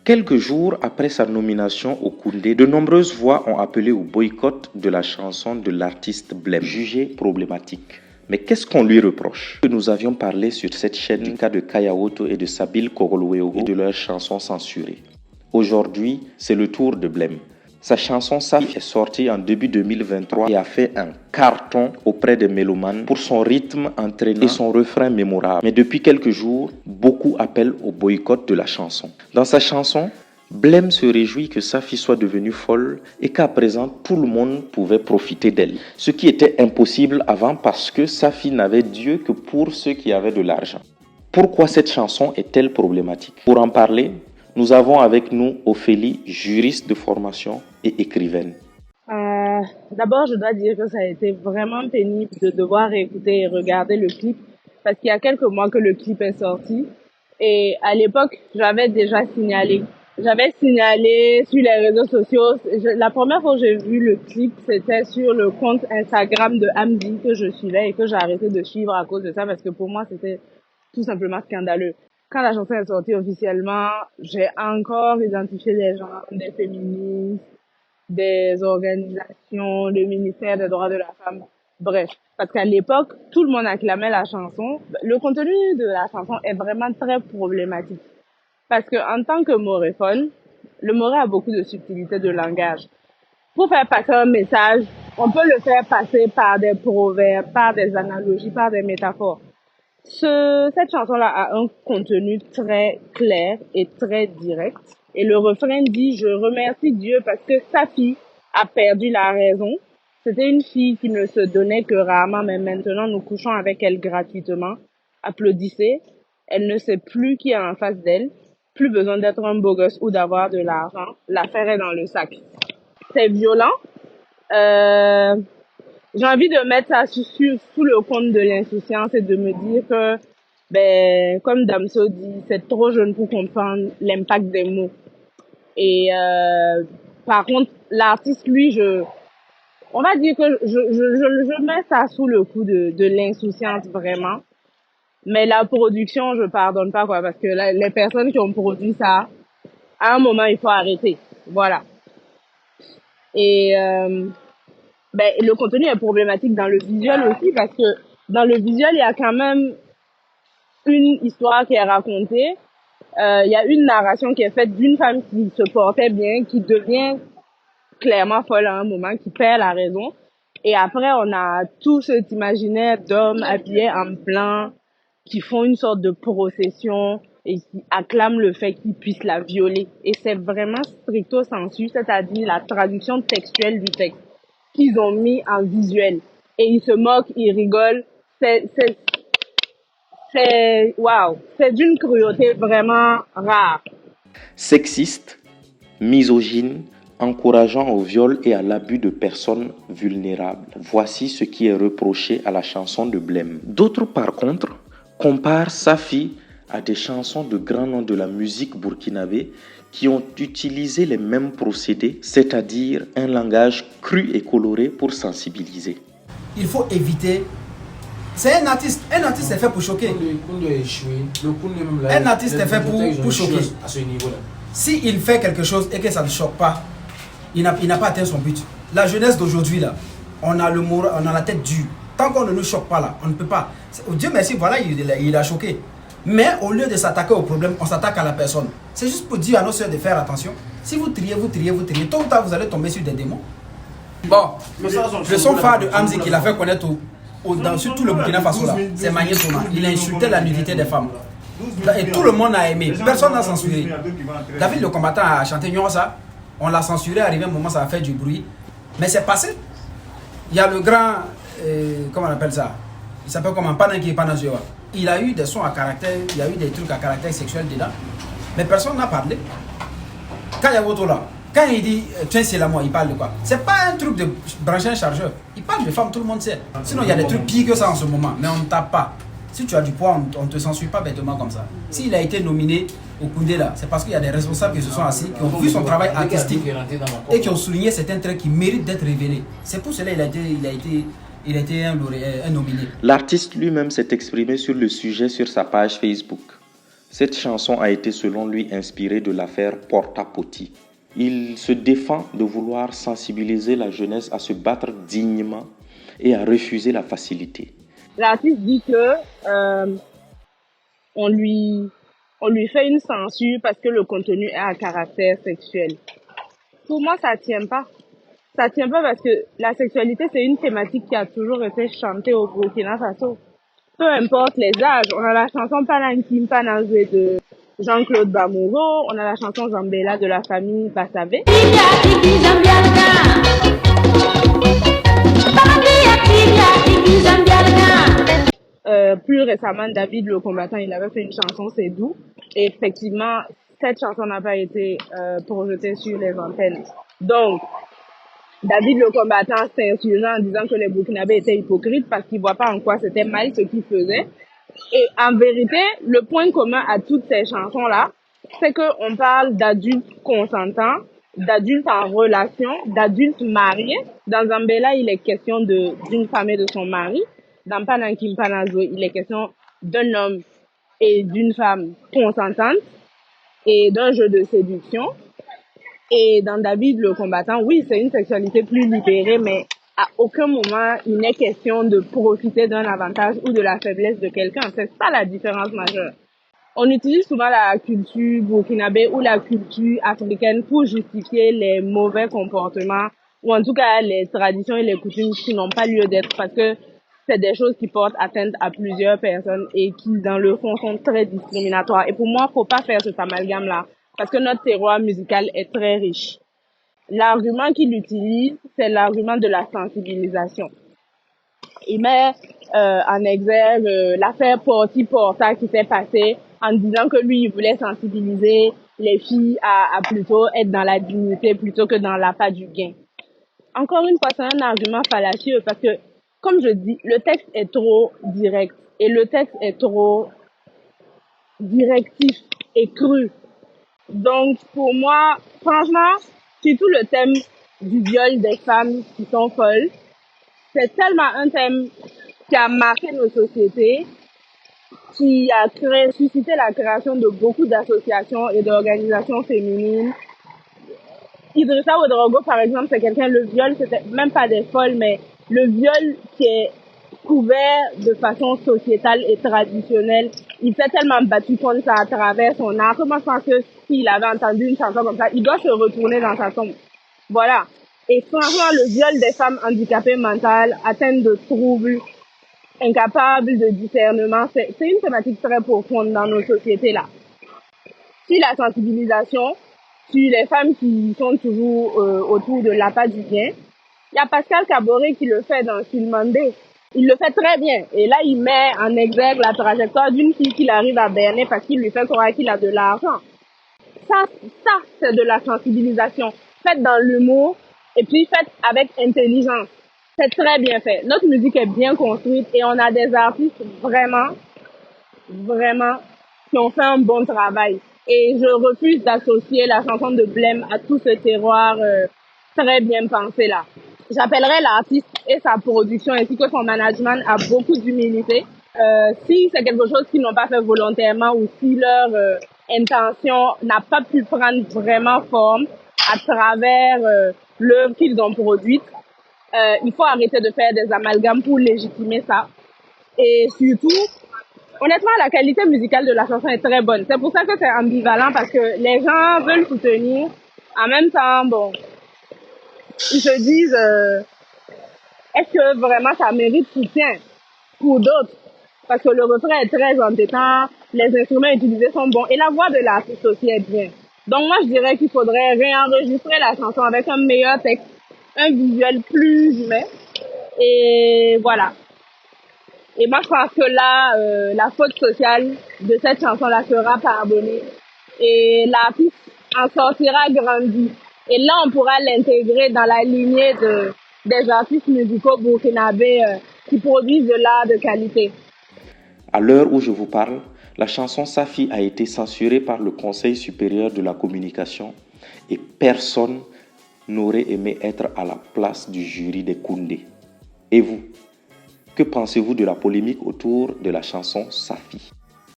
Quelques jours après sa nomination au Koundé, de nombreuses voix ont appelé au boycott de la chanson de l'artiste Blême, jugée problématique. Mais qu'est-ce qu'on lui reproche? Nous avions parlé sur cette chaîne du cas de Kaya Woto et de Sabil Kogolweo et de leurs chansons censurées. Aujourd'hui, c'est le tour de Blême. Sa chanson Safi est sortie en début 2023 et a fait un carton auprès des mélomanes pour son rythme entraînant et son refrain mémorable. Mais depuis quelques jours, beaucoup appellent au boycott de la chanson. Dans sa chanson, Blême se réjouit que Safi soit devenue folle et qu'à présent tout le monde pouvait profiter d'elle. Ce qui était impossible avant parce que Safi n'avait Dieu que pour ceux qui avaient de l'argent. Pourquoi cette chanson est-elle problématique? Pour en parler, nous avons avec nous Ophélie, juriste de formation et écrivaine. D'abord, je dois dire que ça a été vraiment pénible de devoir écouter et regarder le clip parce qu'il y a quelques mois que le clip est sorti et à l'époque, j'avais déjà signalé. J'avais signalé sur les réseaux sociaux. La première fois que j'ai vu le clip, c'était sur le compte Instagram de Hamdi que je suivais et que j'ai arrêté de suivre à cause de ça parce que pour moi, c'était tout simplement scandaleux. Quand la chanson est sortie officiellement, j'ai encore identifié des gens, des féministes, des organisations, le ministère des droits de la femme. Bref, parce qu'à l'époque, tout le monde acclamait la chanson. Le contenu de la chanson est vraiment très problématique. Parce que en tant que moréphone, le moré a beaucoup de subtilité de langage. Pour faire passer un message, on peut le faire passer par des proverbes, par des analogies, par des métaphores. Cette chanson-là a un contenu très clair et très direct. Et le refrain dit « Je remercie Dieu parce que sa fille a perdu la raison. C'était une fille qui ne se donnait que rarement, mais maintenant nous couchons avec elle gratuitement. Applaudissez. Elle ne sait plus qui est en face d'elle. Plus besoin d'être un beau gosse ou d'avoir de l'argent. L'affaire est dans le sac. » C'est violent. J'ai envie de mettre ça sous le compte de l'insouciance et de me dire que, comme Damso dit, c'est trop jeune pour comprendre l'impact des mots. Et par contre, l'artiste, lui, on va dire que je mets ça sous le coup de l'insouciance vraiment. Mais la production, je pardonne pas quoi, parce que les personnes qui ont produit ça, à un moment, il faut arrêter. Voilà. Et le contenu est problématique dans le visuel aussi parce que dans le visuel, il y a quand même une histoire qui est racontée. Il y a une narration qui est faite d'une femme qui se portait bien, qui devient clairement folle à un moment, qui perd la raison. Et après, on a tout cet imaginaire d'hommes habillés en blanc qui font une sorte de procession et qui acclament le fait qu'ils puissent la violer. Et c'est vraiment stricto sensu, c'est-à-dire la traduction textuelle du texte qu'ils ont mis en visuel. Et ils se moquent, ils rigolent. Waouh, c'est d'une cruauté vraiment rare. Sexiste, misogyne, encourageant au viol et à l'abus de personnes vulnérables. Voici ce qui est reproché à la chanson de Blême. D'autres, par contre, comparent Safi à des chansons de grands noms de la musique burkinabé qui ont utilisé les mêmes procédés, c'est-à-dire un langage cru et coloré pour sensibiliser. Il faut éviter. C'est un artiste est fait pour choquer. Un artiste est fait pour choquer. À ce niveau-là. S'il fait quelque chose et que ça ne choque pas, il n'a pas atteint son but. La jeunesse d'aujourd'hui, là, on a la tête dure. Tant qu'on ne nous choque pas, là, on ne peut pas. Dieu merci, voilà, il a choqué. Mais au lieu de s'attaquer au problème, on s'attaque à la personne. C'est juste pour dire à nos soeurs de faire attention. Si vous triez, tôt ou tard, vous allez tomber sur des démons. Bon, le son phare de Hamzi qu'il a fait connaître sur tout le Burkina Faso, c'est Magné Sona. Il a insulté la nudité des femmes. Et tout le monde a aimé. Personne n'a censuré. David le combattant a chanté ça. On l'a censuré, arrivé un moment, ça a fait du bruit. Mais c'est passé. Il y a le grand, comment on appelle ça? Il s'appelle comment? Pananki Panazioa. Il a eu des sons à caractère, il y a eu des trucs à caractère sexuel dedans. Mais personne n'a parlé. Quand il y a Woto là, quand il dit tiens c'est la moi, il parle de quoi? C'est pas un truc de brancher un chargeur. Il parle de femmes, tout le monde sait. Sinon il y a des trucs pires que ça en ce moment, mais on ne tape pas. Si tu as du poids, on ne te censure pas bêtement comme ça. S'il a été nominé au Koundé là, c'est parce qu'il y a des responsables qui se sont assis, qui ont vu son travail artistique et qui ont souligné certains traits qui méritent d'être révélés. C'est pour cela qu'il a été un nominé. L'artiste lui-même s'est exprimé sur le sujet sur sa page Facebook. Cette chanson a été selon lui inspirée de l'affaire Porta Potty. Il se défend de vouloir sensibiliser la jeunesse à se battre dignement et à refuser la facilité. L'artiste dit que on lui fait une censure parce que le contenu est à caractère sexuel. Pour moi, ça tient pas. Ça tient pas parce que la sexualité, c'est une thématique qui a toujours été chantée au Burkina Faso. Peu importe les âges, on a la chanson Panankim Panazwe de Jean-Claude Bamouro, on a la chanson Zambela de la famille Bassavé. Plus récemment, David le combattant, il avait fait une chanson C'est doux. Et effectivement, cette chanson n'a pas été projetée sur les antennes. Donc, David le combattant s'insurgeant en disant que les Burkinabés étaient hypocrites parce qu'ils ne voient pas en quoi c'était mal ce qu'ils faisaient. Et en vérité, le point commun à toutes ces chansons-là, c'est qu'on parle d'adultes consentants, d'adultes en relation, d'adultes mariés. Dans Zambela, il est question d'une femme et de son mari. Dans Panankim Panazwe, il est question d'un homme et d'une femme consentante et d'un jeu de séduction. Et dans David le combattant, oui, c'est une sexualité plus libérée, mais à aucun moment il n'est question de profiter d'un avantage ou de la faiblesse de quelqu'un. C'est ça la différence majeure. On utilise souvent la culture burkinabé ou la culture africaine pour justifier les mauvais comportements ou en tout cas les traditions et les coutumes qui n'ont pas lieu d'être parce que c'est des choses qui portent atteinte à plusieurs personnes et qui, dans le fond, sont très discriminatoires. Et pour moi, faut pas faire cet amalgame-là parce que notre terroir musical est très riche. L'argument qu'il utilise, c'est l'argument de la sensibilisation. Il met en exergue l'affaire Porty Porta qui s'est passée en disant que lui, il voulait sensibiliser les filles à plutôt être dans la dignité plutôt que dans l'appât du gain. Encore une fois, c'est un argument fallacieux parce que, comme je dis, le texte est trop direct et le texte est trop directif et cru. Donc, pour moi, franchement, surtout le thème du viol des femmes qui sont folles, c'est tellement un thème qui a marqué nos sociétés, qui a suscité la création de beaucoup d'associations et d'organisations féminines. Idrissa Ouedraogo, par exemple, c'est quelqu'un, le viol, c'était même pas des folles, mais le viol qui est couvert de façon sociétale et traditionnelle, il s'est tellement battu contre ça à travers son art. Moi, je pense que s'il avait entendu une chanson comme ça, il doit se retourner dans sa tombe. Voilà. Et franchement, le viol des femmes handicapées mentales, atteintes de troubles, incapables de discernement, c'est une thématique très profonde dans nos sociétés là. Sur la sensibilisation, sur les femmes qui sont toujours autour de l'appât du bien, il y a Pascal Caboret qui le fait dans Filmandé. Il le fait très bien. Et là, il met en exergue la trajectoire d'une fille qu'il arrive à berner parce qu'il lui fait croire qu'il a de l'argent. Ça, c'est de la sensibilisation. Faite dans l'humour et puis faite avec intelligence. C'est très bien fait. Notre musique est bien construite et on a des artistes vraiment qui ont fait un bon travail. Et je refuse d'associer la chanson de Blême à tout ce terroir très bien pensé là. J'appellerais l'artiste et sa production ainsi que son management à beaucoup d'humilité. Si c'est quelque chose qu'ils n'ont pas fait volontairement ou si leur intention n'a pas pu prendre vraiment forme à travers l'œuvre qu'ils ont produite, il faut arrêter de faire des amalgames pour légitimer ça. Et surtout, honnêtement, la qualité musicale de la chanson est très bonne. C'est pour ça que c'est ambivalent parce que les gens veulent soutenir. En même temps, bon, ils se disent, est-ce que vraiment ça mérite soutien pour d'autres? Parce que le refrain est très entêtant, les instruments utilisés sont bons et la voix de l'artiste aussi est bien. Donc moi, je dirais qu'il faudrait réenregistrer la chanson avec un meilleur texte, un visuel plus humain. Et voilà. Et moi, je pense que là, la faute sociale de cette chanson-là sera pardonnée. Et l'artiste en sortira grandi. Et là, on pourra l'intégrer dans la lignée des artistes musicaux burkinabés qui produisent de l'art de qualité. À l'heure où je vous parle, la chanson Safi a été censurée par le Conseil supérieur de la communication et personne n'aurait aimé être à la place du jury des Koundé. Et vous, que pensez-vous de la polémique autour de la chanson Safi ?